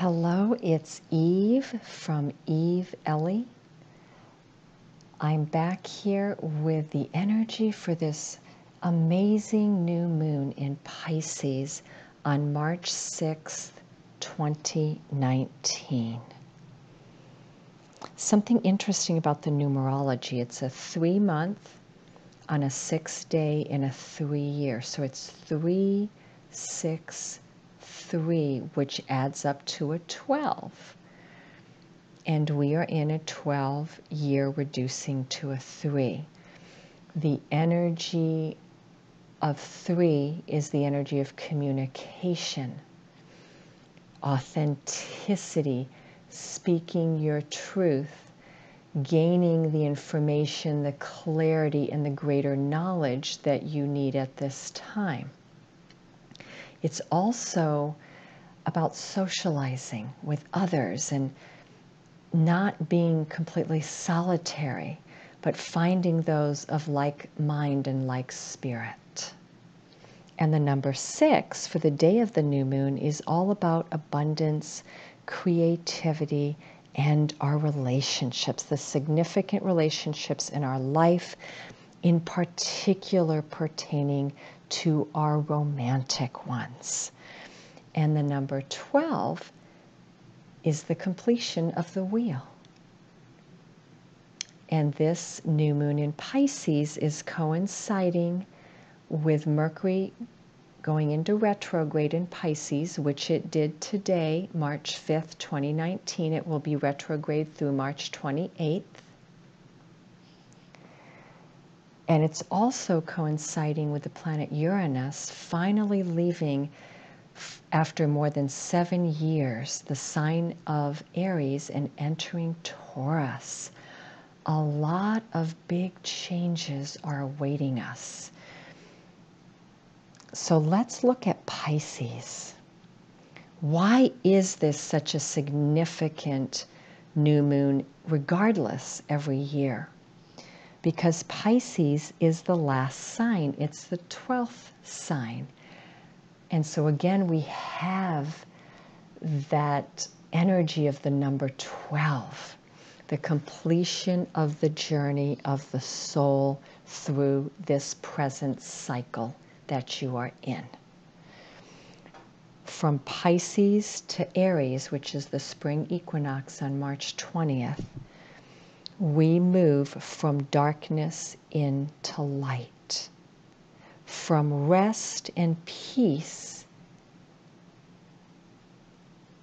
Hello, it's Eve from Eve Ellie. I'm back here with the energy for this amazing new moon in Pisces on March 6th, 2019. Something interesting about the numerology, it's a 3-month on a 6-day in a 3-year. So it's 3, 6, 3, which adds up to a 12. And we are in a 12-year reducing to a 3. The energy of 3 is the energy of communication, authenticity, speaking your truth, gaining the information, the clarity, and the greater knowledge that you need at this time. It's also about socializing with others and not being completely solitary, but finding those of like mind and like spirit. And the number 6 for the day of the new moon is all about abundance, creativity, and our relationships, the significant relationships in our life, in particular pertaining to our romantic ones. And the number 12 is the completion of the wheel. And this new moon in Pisces is coinciding with Mercury going into retrograde in Pisces, which it did today, March 5th, 2019. It will be retrograde through March 28th. And it's also coinciding with the planet Uranus finally leaving, after more than 7 years, the sign of Aries and entering Taurus. A lot of big changes are awaiting us. So let's look at Pisces. Why is this such a significant new moon regardless every year? Because Pisces is the last sign. It's the 12th sign. And so again, we have that energy of the number 12, the completion of the journey of the soul through this present cycle that you are in. From Pisces to Aries, which is the spring equinox on March 20th, we move from darkness into light, from rest and peace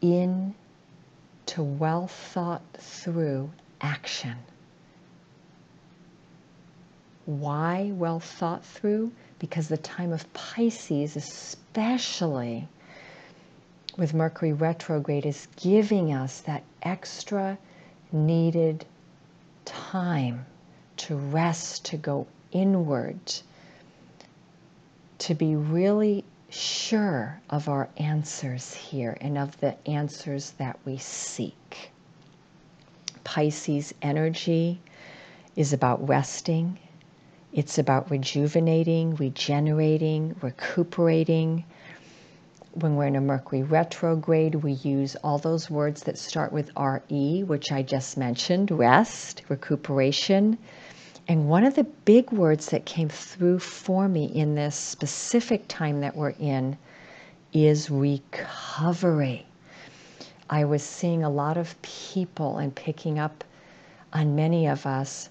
into well thought through action. Why well thought through? Because the time of Pisces, especially with Mercury retrograde, is giving us that extra needed time to rest, to go inward, to be really sure of our answers here and of the answers that we seek. Pisces energy is about resting. It's about rejuvenating, regenerating, recuperating. When we're in a Mercury retrograde, we use all those words that start with RE, which I just mentioned: rest, recuperation. And one of the big words that came through for me in this specific time that we're in is recovery. I was seeing a lot of people and picking up on many of us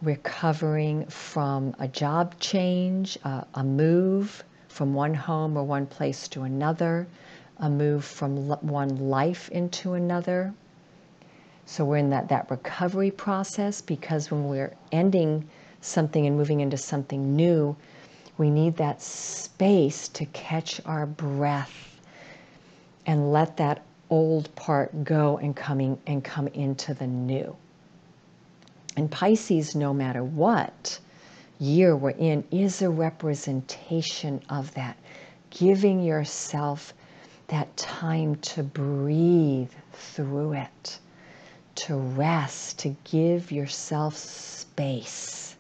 recovering from a job change, a move from one home or one place to another, a move from one life into another. So we're in that recovery process, because when we're ending something and moving into something new, we need that space to catch our breath and let that old part go and come into the new. And Pisces, no matter what year we're in, is a representation of that, giving yourself that time to breathe through it, to rest, to give yourself space,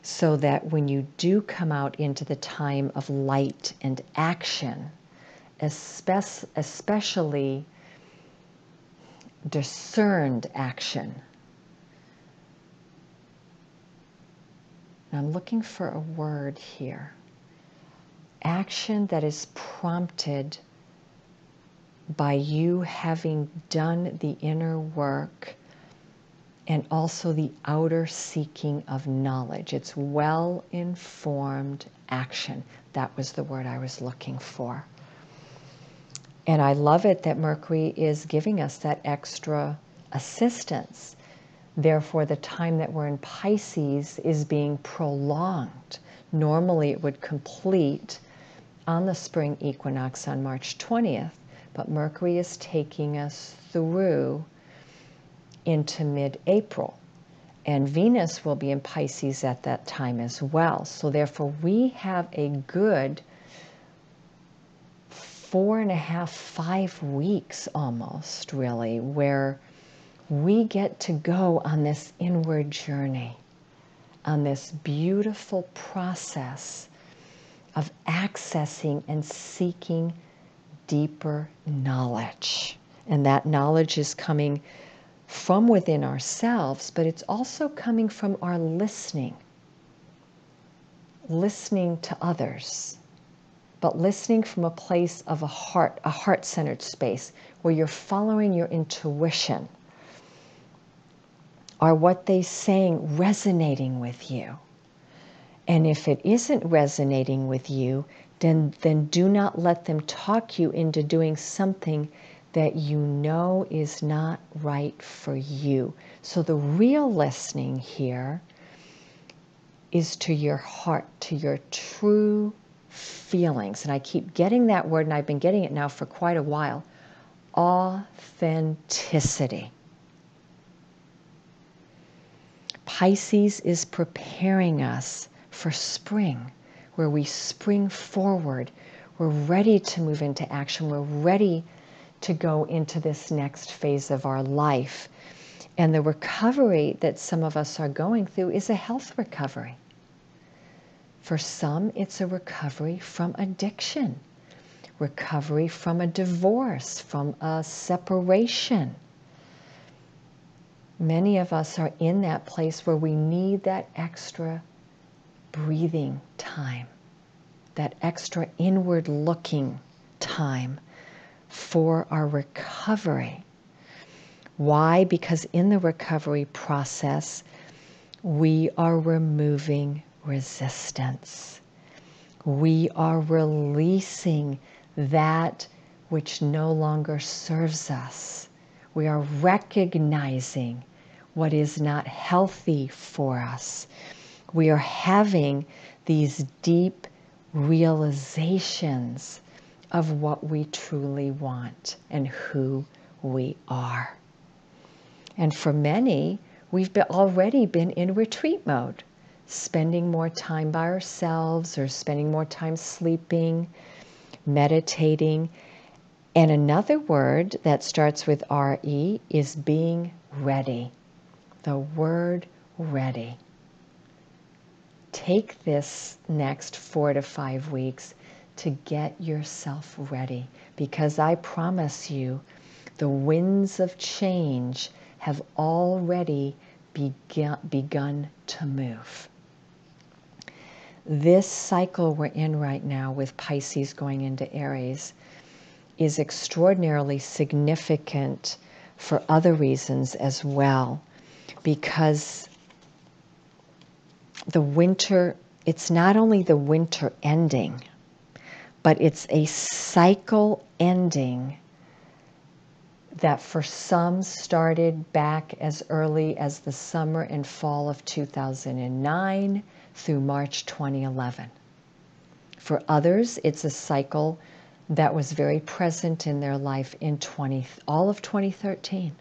so that when you do come out into the time of light and action, especially discerned action. I'm looking for a word here. Action that is prompted by you having done the inner work and also the outer seeking of knowledge. It's well-informed action. That was the word I was looking for. And I love it that Mercury is giving us that extra assistance. Therefore, the time that we're in Pisces is being prolonged. Normally, it would complete on the spring equinox on March 20th, but Mercury is taking us through into mid-April. And Venus will be in Pisces at that time as well. So therefore, we have a good 4.5, 5 weeks almost, really, where we get to go on this inward journey, on this beautiful process of accessing and seeking deeper knowledge. And that knowledge is coming from within ourselves, but it's also coming from our listening to others, but listening from a place of a heart-centered space where you're following your intuition. Are what they're saying resonating with you? And if it isn't resonating with you, then do not let them talk you into doing something that you know is not right for you. So the real listening here is to your heart, to your true feelings. And I keep getting that word, and I've been getting it now for quite a while. Authenticity. Pisces is preparing us for spring, where we spring forward. We're ready to move into action. We're ready to go into this next phase of our life. And the recovery that some of us are going through is a health recovery. For some, it's a recovery from addiction, recovery from a divorce, from a separation. Many of us are in that place where we need that extra breathing time, that extra inward looking time for our recovery. Why? Because in the recovery process, we are removing resistance. We are releasing that which no longer serves us. We are recognizing what is not healthy for us. We are having these deep realizations of what we truly want and who we are. And for many, we've already been in retreat mode, spending more time by ourselves or spending more time sleeping, meditating. And another word that starts with R-E is being ready. The word ready. Take this next 4 to 5 weeks to get yourself ready, because I promise you, the winds of change have already begun to move. This cycle we're in right now with Pisces going into Aries is extraordinarily significant for other reasons as well, because the winter, it's not only the winter ending, but it's a cycle ending that for some started back as early as the summer and fall of 2009 through March 2011. For others, it's a cycle that was very present in their life in all of 2013,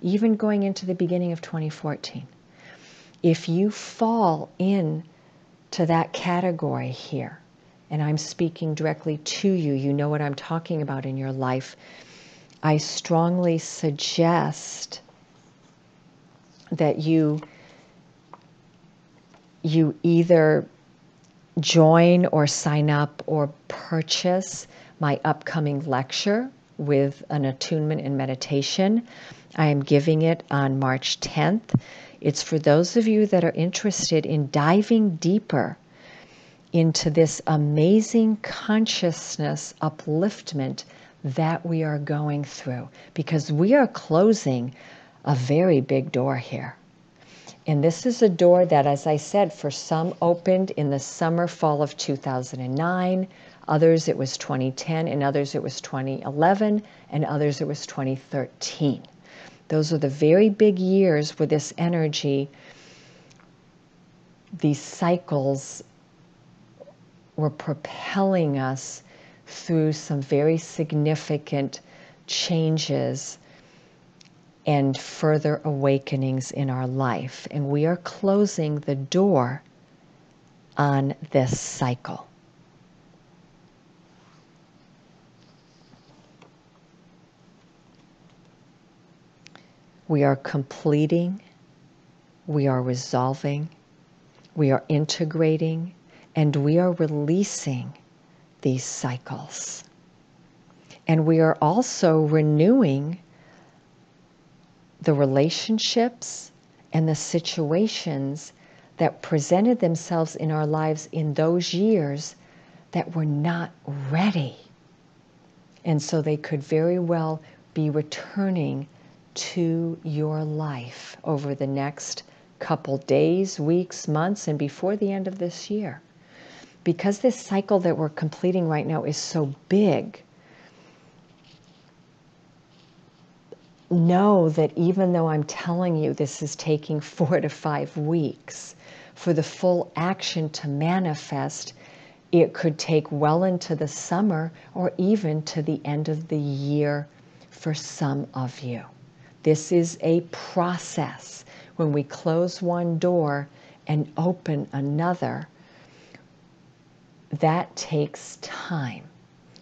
even going into the beginning of 2014. If you fall in to that category here, and I'm speaking directly to you, you know what I'm talking about in your life, I strongly suggest that you either join or sign up or purchase my upcoming lecture with an attunement and meditation. I am giving it on March 10th. It's for those of you that are interested in diving deeper into this amazing consciousness upliftment that we are going through, because we are closing a very big door here. And this is a door that, as I said, for some opened in the summer, fall of 2009. Others it was 2010, and others it was 2011, and others it was 2013. Those are the very big years where this energy, these cycles, were propelling us through some very significant changes and further awakenings in our life. And we are closing the door on this cycle. We are completing, we are resolving, we are integrating, and we are releasing these cycles. And we are also renewing the relationships and the situations that presented themselves in our lives in those years that were not ready. And so they could very well be returning to your life over the next couple days, weeks, months, and before the end of this year. Because this cycle that we're completing right now is so big, know that even though I'm telling you this is taking 4 to 5 weeks for the full action to manifest, it could take well into the summer or even to the end of the year for some of you. This is a process. When we close one door and open another, that takes time.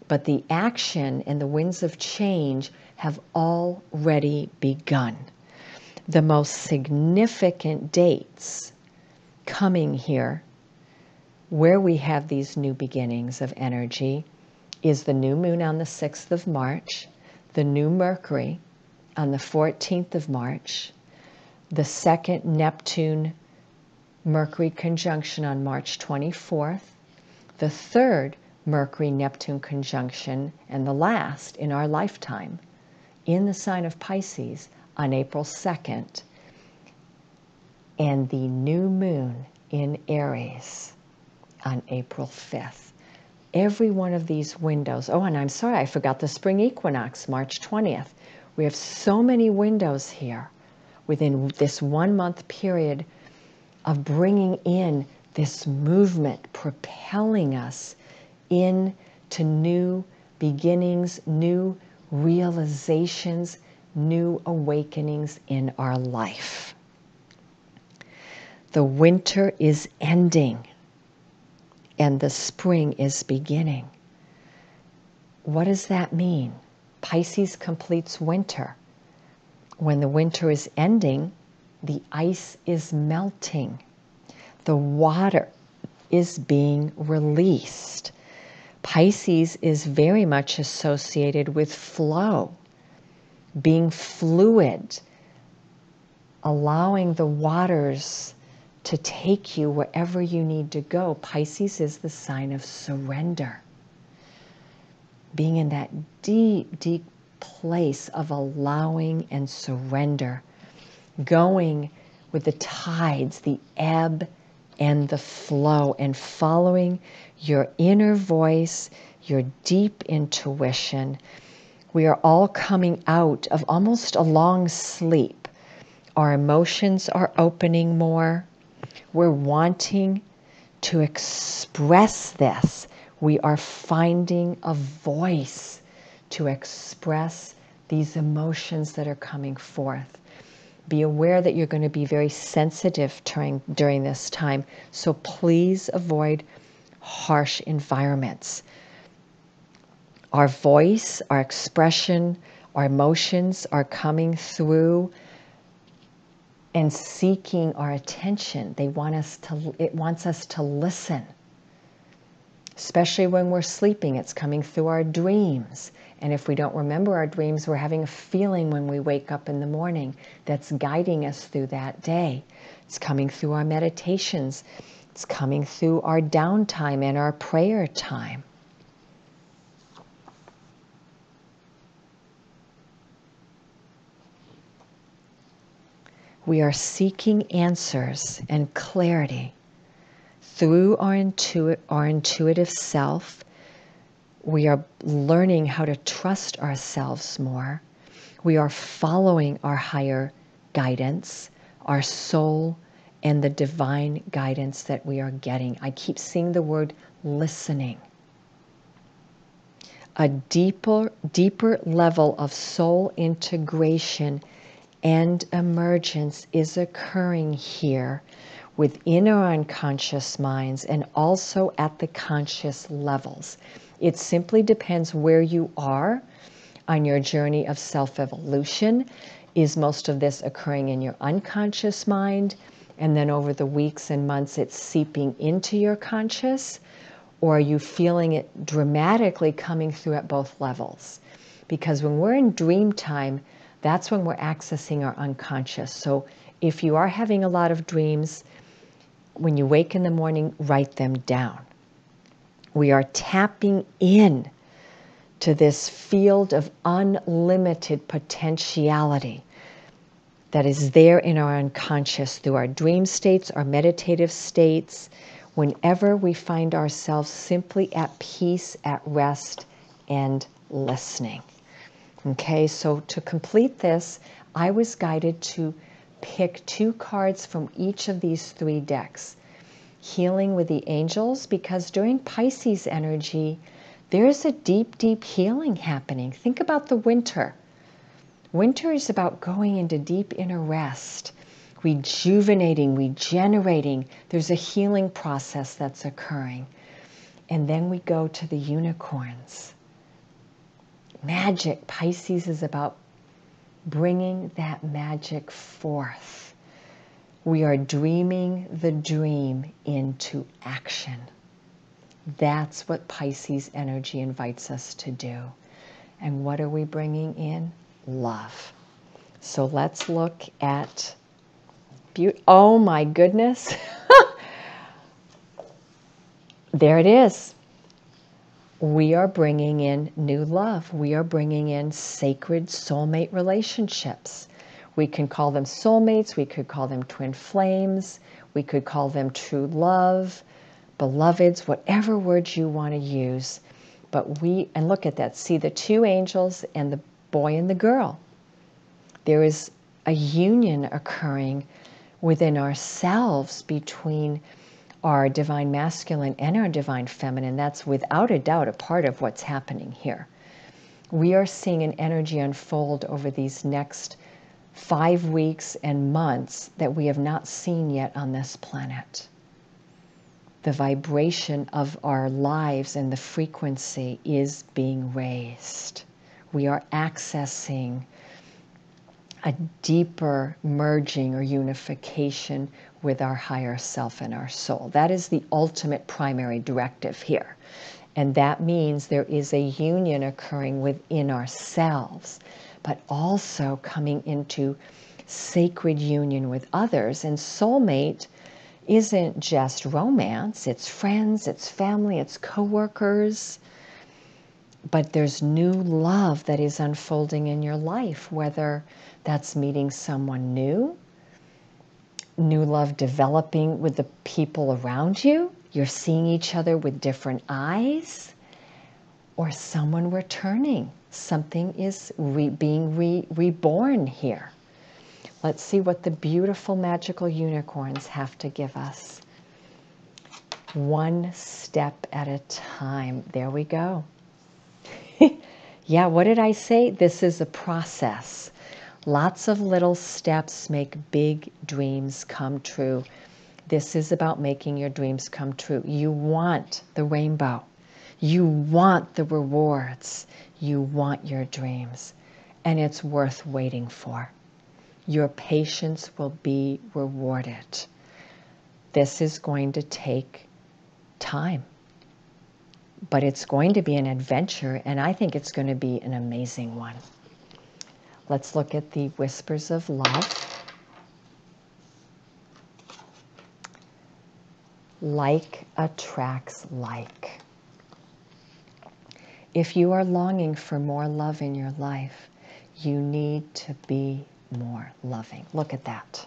But the action and the winds of change have already begun. The most significant dates coming here where we have these new beginnings of energy is the new moon on the 6th of March, the new Mercury on the 14th of March, the second Neptune-Mercury conjunction on March 24th, the third Mercury-Neptune conjunction, and the last in our lifetime in the sign of Pisces on April 2nd, and the new moon in Aries on April 5th. Every one of these windows, oh, and I'm sorry, I forgot the spring equinox, March 20th. We have so many windows here within this 1 month period of bringing in this movement, propelling us into new beginnings, new realizations, new awakenings in our life. The winter is ending and the spring is beginning. What does that mean? Pisces completes winter. When the winter is ending, the ice is melting. The water is being released. Pisces is very much associated with flow, being fluid, allowing the waters to take you wherever you need to go. Pisces is the sign of surrender. Being in that deep, deep place of allowing and surrender. Going with the tides, the ebb and the flow, and following your inner voice, your deep intuition. We are all coming out of almost a long sleep. Our emotions are opening more. We're wanting to express this. We are finding a voice to express these emotions that are coming forth. Be aware that you're going to be very sensitive during this time, so please avoid harsh environments. Our voice, our expression, our emotions are coming through and seeking our attention. It wants us to listen. Especially when we're sleeping, it's coming through our dreams. And if we don't remember our dreams, we're having a feeling when we wake up in the morning that's guiding us through that day. It's coming through our meditations. It's coming through our downtime and our prayer time. We are seeking answers and clarity through our intuitive self. We are learning how to trust ourselves more. We are following our higher guidance, our soul, and the divine guidance that we are getting. I keep seeing the word listening. A deeper level of soul integration and emergence is occurring here within our unconscious minds and also at the conscious levels. It simply depends where you are on your journey of self-evolution. Is most of this occurring in your unconscious mind, and then over the weeks and months it's seeping into your conscious? Or are you feeling it dramatically coming through at both levels? Because when we're in dream time, that's when we're accessing our unconscious. So if you are having a lot of dreams, when you wake in the morning, write them down. We are tapping in to this field of unlimited potentiality that is there in our unconscious through our dream states, our meditative states, whenever we find ourselves simply at peace, at rest, and listening. Okay, so to complete this, I was guided to pick 2 cards from each of these 3 decks. Healing with the angels, because during Pisces energy, there's a deep, deep healing happening. Think about the winter. Winter is about going into deep inner rest, rejuvenating, regenerating. There's a healing process that's occurring. And then we go to the unicorns. Magic. Pisces is about bringing that magic forth. We are dreaming the dream into action. That's what Pisces energy invites us to do. And what are we bringing in? Love. So let's look at beauty. Oh my goodness. There it is. We are bringing in new love. We are bringing in sacred soulmate relationships. We can call them soulmates. We could call them twin flames. We could call them true love, beloveds, whatever words you want to use. But and look at that. See the 2 angels and the boy and the girl. There is a union occurring within ourselves between our divine masculine and our divine feminine. That's without a doubt a part of what's happening here. We are seeing an energy unfold over these next 5 weeks and months that we have not seen yet on this planet. The vibration of our lives and the frequency is being raised. We are accessing a deeper merging or unification with our higher self and our soul. That is the ultimate primary directive here. And that means there is a union occurring within ourselves, but also coming into sacred union with others. And soulmate isn't just romance, it's friends, it's family, it's coworkers. But there's new love that is unfolding in your life, whether that's meeting someone new love developing with the people around you, you're seeing each other with different eyes, or someone returning. Something is being reborn here. Let's see what the beautiful magical unicorns have to give us. One step at a time. There we go. Yeah, what did I say? This is a process. Lots of little steps make big dreams come true. This is about making your dreams come true. You want the rainbow. You want the rewards. You want your dreams. And it's worth waiting for. Your patience will be rewarded. This is going to take time. but it's going to be an adventure, and I think it's going to be an amazing one. Let's look at the whispers of love. Like attracts like. If you are longing for more love in your life, you need to be more loving. Look at that.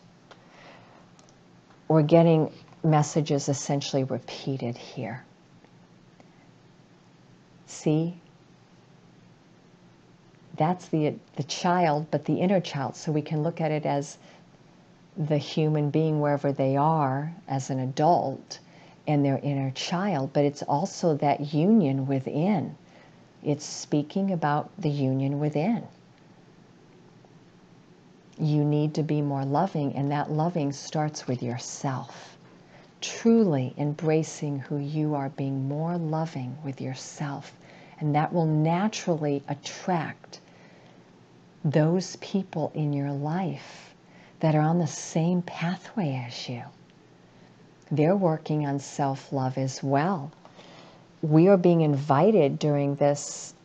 We're getting messages essentially repeated here. See? That's the child, but the inner child. So we can look at it as the human being wherever they are as an adult and their inner child, but it's also that union within. It's speaking about the union within. You need to be more loving, and that loving starts with yourself. Truly embracing who you are, being more loving with yourself. And that will naturally attract those people in your life that are on the same pathway as you. They're working on self-love as well. We are being invited during this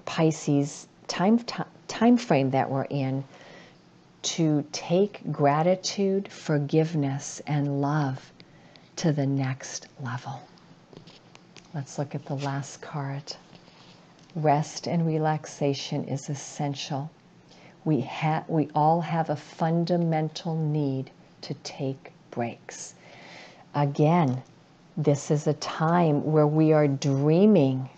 Pisces time frame that we're in to take gratitude, forgiveness, and love to the next level. Let's look at the last card. Rest and relaxation is essential. We all have a fundamental need to take breaks. Again, this is a time where we are dreaming.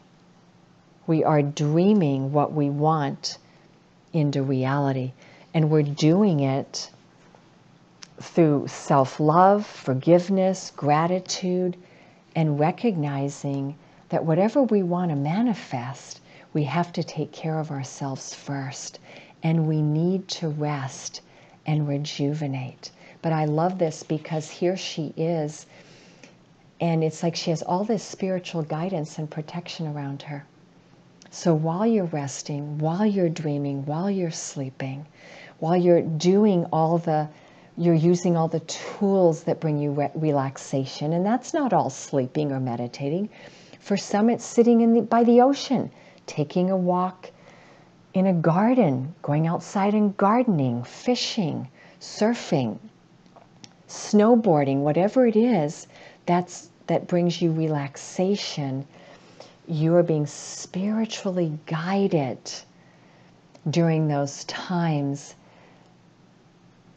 We are dreaming what we want into reality. And we're doing it through self-love, forgiveness, gratitude, and recognizing that whatever we want to manifest, we have to take care of ourselves first. And we need to rest and rejuvenate. But I love this because here she is, and it's like she has all this spiritual guidance and protection around her. So while you're resting, while you're dreaming, while you're sleeping, while you're doing you're using all the tools that bring you relaxation, and that's not all sleeping or meditating. For some, it's sitting by the ocean, taking a walk in a garden, going outside and gardening, fishing, surfing, snowboarding, whatever it is that brings you relaxation. You are being spiritually guided during those times,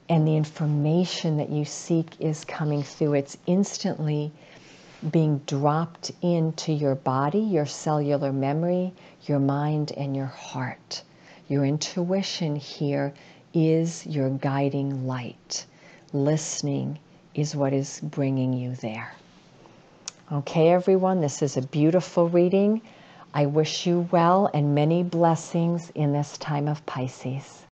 and the information that you seek is coming through. It's instantly being dropped into your body, your cellular memory, your mind, and your heart. Your intuition here is your guiding light. Listening is what is bringing you there. Okay, everyone, this is a beautiful reading. I wish you well and many blessings in this time of Pisces.